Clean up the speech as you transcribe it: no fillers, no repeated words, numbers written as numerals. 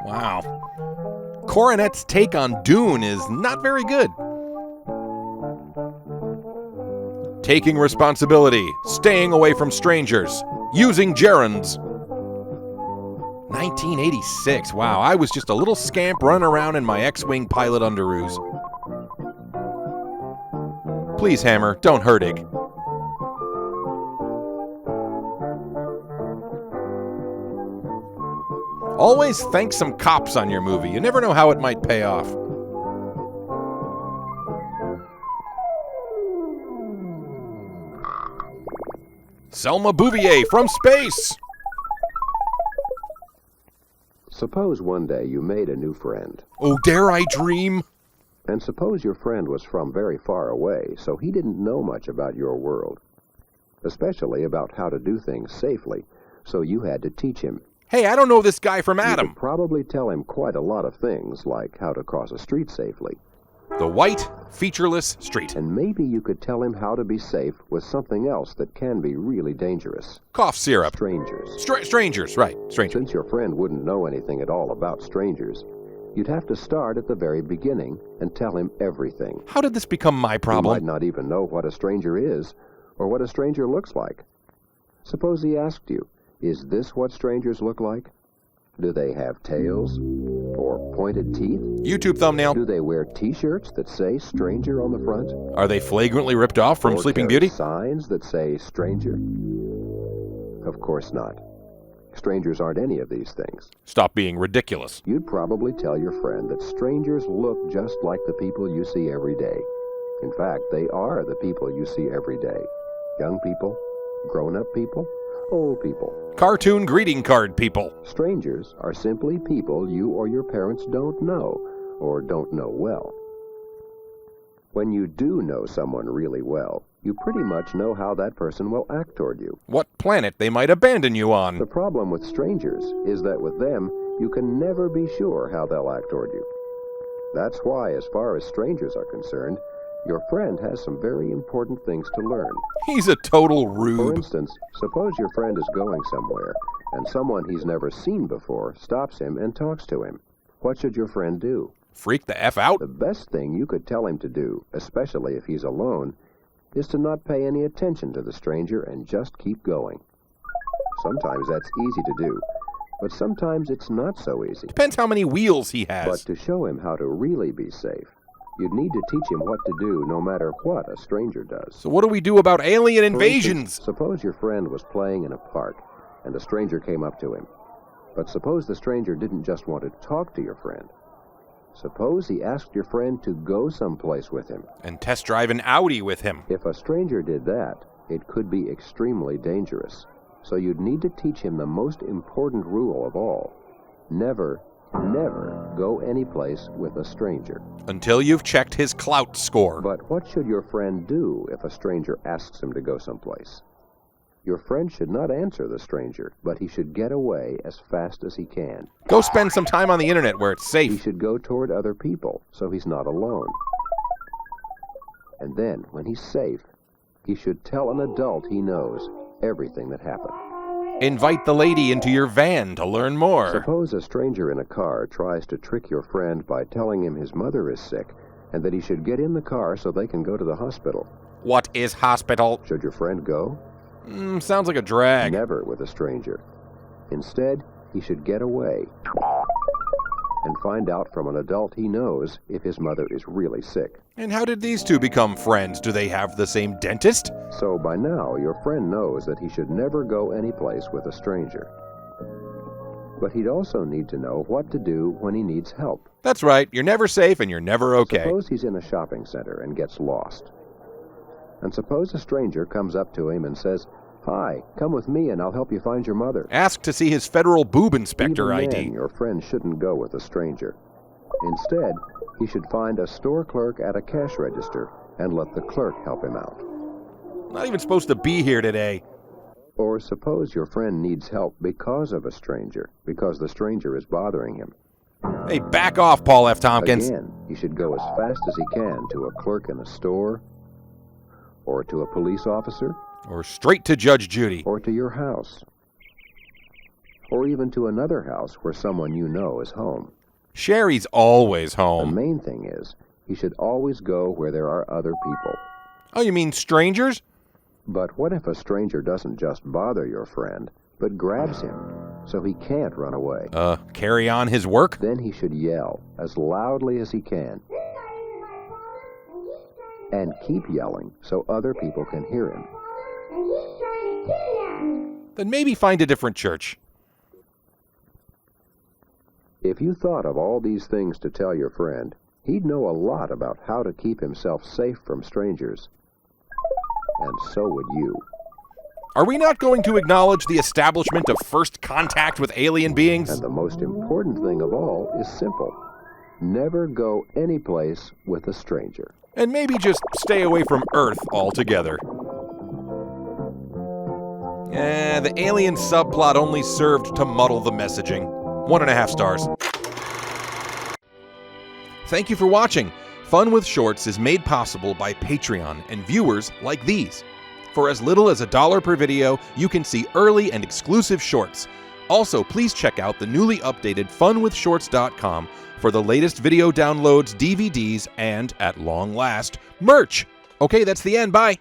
Wow. Coronet's take on Dune is not very good. Taking responsibility, staying away from strangers, using gerunds. 1986. Wow, I was just a little scamp running around in my X-Wing pilot underoos. Please, Hammer, don't hurt Ig. Always thank some cops on your movie. You never know how it might pay off. Selma Bouvier from space! Suppose one day you made a new friend. Oh, dare I dream? And suppose your friend was from very far away, so he didn't know much about your world. Especially about how to do things safely, so you had to teach him. Hey, I don't know this guy from You Adam. could probably tell him quite a lot of things, like how to cross a street safely. The white, featureless street. And maybe you could tell him how to be safe with something else that can be really dangerous. Cough syrup. Strangers. Strangers, right. Strangers. Since your friend wouldn't know anything at all about strangers, you'd have to start at the very beginning and tell him everything. How did this become my He problem? might not even know what a stranger is, or what a stranger looks like. Suppose he asked you, is this what strangers look like? Do they have tails? Or pointed teeth? YouTube thumbnail. Do they wear T-shirts that say stranger on the front? Are they flagrantly ripped off from Or Sleeping carry Beauty? signs that say stranger? Of course not. Strangers aren't any of these things. Stop being ridiculous. You'd probably tell your friend that strangers look just like the people you see every day. In fact, they are the people you see every day. Young people, grown-up people, old people. Cartoon greeting card people. Strangers are simply people you or your parents don't know, or don't know well. When you do know someone really well, you pretty much know how that person will act toward you. What planet they might abandon you on. The problem with strangers is that with them, you can never be sure how they'll act toward you. That's why, as far as strangers are concerned, your friend has some very important things to learn. He's a total For rube. instance, suppose your friend is going somewhere, and someone he's never seen before stops him and talks to him. What should your friend do? Freak the F out? The best thing you could tell him to do, especially if he's alone, is to not pay any attention to the stranger and just keep going. Sometimes that's easy to do, but sometimes it's not so easy. Depends how many wheels he But has. to show him how to really be safe, you'd need to teach him what to do no matter what a stranger does. So what do we do about alien For instance, invasions? suppose your friend was playing in a park, and a stranger came up to him. But suppose the stranger didn't just want to talk to your friend. Suppose he asked your friend to go someplace with him. And test drive an Audi with him. If a stranger did that, it could be extremely dangerous. So you'd need to teach him the most important rule of all. Never go anyplace with a stranger. Until you've checked his clout score. But what should your friend do if a stranger asks him to go someplace? Your friend should not answer the stranger, but he should get away as fast as he can. Go spend some time on the internet where it's He safe. should go toward other people, so he's not alone. And then, when he's safe, he should tell an adult he knows everything that happened. Invite the lady into your van to learn more. Suppose a stranger in a car tries to trick your friend by telling him his mother is sick and that he should get in the car so they can go to the hospital. What is hospital? Should your friend go? Sounds like a drag. Never with a stranger. Instead, he should get away and find out from an adult he knows if his mother is really sick. And how did these two become friends? Do they have the same dentist? So by now, your friend knows that he should never go anyplace with a stranger. But he'd also need to know what to do when he needs help. That's right. You're never safe and you're never okay. Suppose he's in a shopping center and gets lost. And suppose a stranger comes up to him and says, "Hi, come with me and I'll help you find your mother." Ask to see his federal boob inspector Even ID. then, your friend shouldn't go with a stranger. Instead, he should find a store clerk at a cash register and let the clerk help him out. Not even supposed to be here today. Or suppose your friend needs help because of a stranger, because the stranger is bothering him. Hey, back off, Paul F. Tompkins. Again, he should go as fast as he can to a clerk in a store, or to a police officer, Or straight to Judge Judy. or to your house. or even to another house where someone you know is home. Sherry's always The home. main thing is, he should always go where there are other people. Oh, you mean strangers? But what if a stranger doesn't just bother your friend, but grabs him so he can't run away? Carry on his work? Then he should yell as loudly as he can. And keep yelling so other people can hear him. Then maybe find a different church. If you thought of all these things to tell your friend, he'd know a lot about how to keep himself safe from strangers. And so would you. Are we not going to acknowledge the establishment of first contact with alien beings? And the most important thing of all is simple. Never go any place with a stranger. And maybe just stay away from Earth altogether. The alien subplot only served to muddle the messaging. 1.5 stars. Thank you for watching. Fun with Shorts is made possible by Patreon and viewers like these. For as little as $1 per video, you can see early and exclusive shorts. Also, please check out the newly updated funwithshorts.com for the latest video downloads, DVDs, and, at long last, merch. Okay, that's the end. Bye.